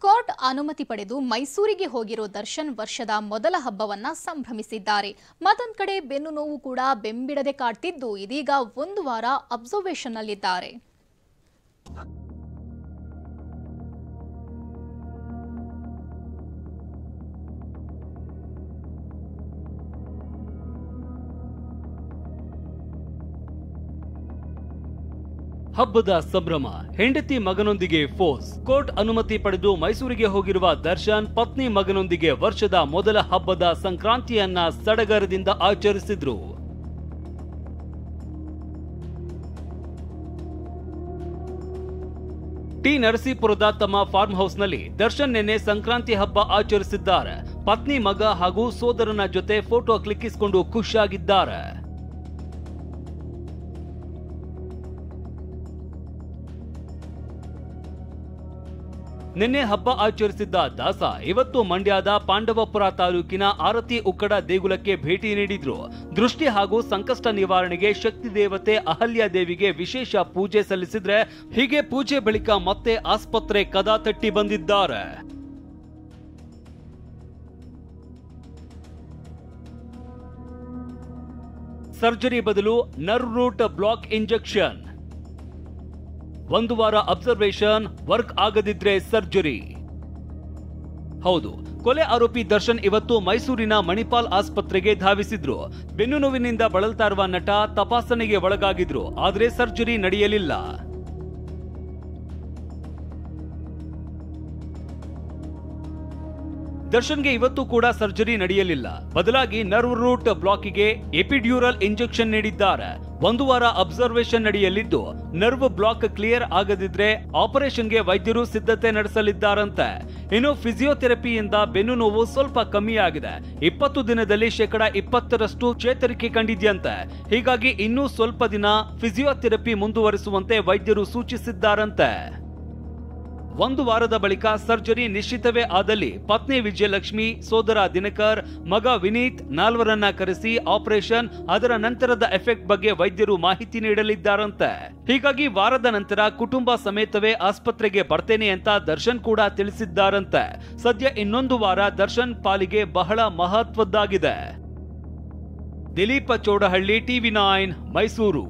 Court ಅನುಮತಿ ಪಡೆದು ಮೈಸೂರಿಗೆ ಹೋಗಿರೋ ದರ್ಶನ್ ವರ್ಷದ ಮೊದಲ ಹಬ್ಬವನ್ನ ಸಂಭ್ರಮಿಸಿದ್ದಾರೆ. ಮತ್ತೊಂದು ಕಡೆ ಬೆನ್ನು ನೋವು ಕೂಡ ಬೆಂಬಿಡದೆ ಕಾಡ್ತಿದ್ದು ಇದೀಗ ಒಂದು ವಾರ ಅಬ್ಸರ್ವೇಷನ್ ನಲ್ಲಿದ್ದಾರೆ. ಹಬ್ಬದ ಸಂಭ್ರಮ, ಹೆಂಡತಿ ಮಗನೊಂದಿಗೆ ಫೋಸ್. ಕೋರ್ಟ್ ಅನುಮತಿ ಪಡೆದು ಮೈಸೂರಿಗೆ ಹೋಗಿರುವ ದರ್ಶನ್ ಪತ್ನಿ ಮಗನೊಂದಿಗೆ ವರ್ಷದ ಮೊದಲ ಹಬ್ಬದ ಸಂಕ್ರಾಂತಿಯನ್ನ ಸಡಗರದಿಂದ ಆಚರಿಸಿದ್ರು. ಟಿ ನರಸೀಪುರದ ತಮ್ಮ ಫಾರ್ಮ್ ಹೌಸ್ನಲ್ಲಿ ದರ್ಶನ್ ನಿನ್ನೆ ಸಂಕ್ರಾಂತಿ ಹಬ್ಬ ಆಚರಿಸಿದ್ದಾರೆ. ಪತ್ನಿ ಮಗ ಹಾಗೂ ಸೋದರನ ಜೊತೆ ಫೋಟೋ ಕ್ಲಿಕ್ಕಿಸಿಕೊಂಡು ಖುಷಿಯಾಗಿದ್ದಾರೆ. ನಿನ್ನೆ ಹಬ್ಬ ಆಚರಿಸಿದ್ದ ದಾಸ ಇವತ್ತು ಮಂಡ್ಯದ ಪಾಂಡವಪುರ ತಾಲೂಕಿನ ಆರತಿ ಉಕ್ಕಡ ದೇಗುಲಕ್ಕೆ ಭೇಟಿ ನೀಡಿದ್ರು. ದೃಷ್ಟಿ ಹಾಗೂ ಸಂಕಷ್ಟ ನಿವಾರಣೆಗೆ ಶಕ್ತಿ ದೇವತೆ ಅಹಲ್ಯ ದೇವಿಗೆ ವಿಶೇಷ ಪೂಜೆ ಸಲ್ಲಿಸಿದ್ರೆ, ಹೀಗೆ ಪೂಜೆ ಬಳಿಕ ಮತ್ತೆ ಆಸ್ಪತ್ರೆ ಕದ ತಟ್ಟಿ ಬಂದಿದ್ದಾರೆ. ಸರ್ಜರಿ ಬದಲು ನರ್ವ್ ರೂಟ್ ಬ್ಲಾಕ್ ಇಂಜೆಕ್ಷನ್. ಒಂದು ವಾರ ಅಬ್ಸರ್ವೇಷನ್, ವರ್ಕ್ ಆಗದಿದ್ರೆ ಸರ್ಜರಿ. ಹೌದು, ಕೊಲೆ ಆರೋಪಿ ದರ್ಶನ್ ಇವತ್ತು ಮೈಸೂರಿನ ಮಣಿಪಾಲ್ ಆಸ್ಪತ್ರೆಗೆ ಧಾವಿಸಿದ್ರು. ಬೆನ್ನು ನೋವಿನಿಂದ ಬಳಲ್ತಾ ಇರುವ ನಟ ತಪಾಸಣೆಗೆ ಒಳಗಾಗಿದ್ರು, ಆದರೆ ಸರ್ಜರಿ ನಡೆಯಲಿಲ್ಲ. ದರ್ಶನ್ಗೆ ಇವತ್ತು ಕೂಡ ಸರ್ಜರಿ ನಡೆಯಲಿಲ್ಲ. ಬದಲಾಗಿ ನರ್ವ್ ರೂಟ್ ಬ್ಲಾಕಿಗೆ ಎಪಿಡ್ಯೂರಲ್ ಇಂಜೆಕ್ಷನ್ ನೀಡಿದ್ದಾರೆ. ಒಂದು ವಾರ ಅಬ್ಸರ್ವೇಷನ್ ನಡೆಯಲಿದ್ದು, ನರ್ವ್ ಬ್ಲಾಕ್ ಕ್ಲಿಯರ್ ಆಗದಿದ್ರೆ ಆಪರೇಷನ್ಗೆ ವೈದ್ಯರು ಸಿದ್ಧತೆ ನಡೆಸಲಿದ್ದಾರಂತೆ. ಇನ್ನು ಫಿಸಿಯೋಥೆರಪಿಯಿಂದ ಬೆನ್ನು ನೋವು ಸ್ವಲ್ಪ ಕಮ್ಮಿಯಾಗಿದೆ. 20 ದಿನದಲ್ಲಿ 20% ಚೇತರಿಕೆ ಕಂಡಿದ್ಯಂತೆ. ಹೀಗಾಗಿ ಇನ್ನೂ ಸ್ವಲ್ಪ ದಿನ ಫಿಸಿಯೋಥೆರಪಿ ಮುಂದುವರಿಸುವಂತೆ ವೈದ್ಯರು ಸೂಚಿಸಿದ್ದಾರಂತೆ. ಒಂದು ವಾರದ ಬಳಿಕ ಸರ್ಜರಿ ನಿಶ್ಚಿತವೇ ಆದಲ್ಲಿ ಪತ್ನಿ ವಿಜಯಲಕ್ಷ್ಮಿ, ಸೋದರ ದಿನಕರ್, ಮಗ ವಿನೀತ್ ನಾಲ್ವರನ್ನ ಕರೆಸಿ ಆಪರೇಷನ್, ಅದರ ನಂತರದ ಎಫೆಕ್ಟ್ ಬಗ್ಗೆ ವೈದ್ಯರು ಮಾಹಿತಿ ನೀಡಲಿದ್ದಾರಂತೆ. ಹೀಗಾಗಿ ವಾರದ ನಂತರ ಕುಟುಂಬ ಸಮೇತವೇ ಆಸ್ಪತ್ರೆಗೆ ಬರ್ತೇನೆ ಅಂತ ದರ್ಶನ್ ಕೂಡ ತಿಳಿಸಿದ್ದಾರಂತೆ. ಸದ್ಯ ಇನ್ನೊಂದು ವಾರ ದರ್ಶನ್ ಪಾಲಿಗೆ ಬಹಳ ಮಹತ್ವದ್ದಾಗಿದೆ. ದಿಲೀಪ ಚೋಡಹಳ್ಳಿ, TV9 ಮೈಸೂರು.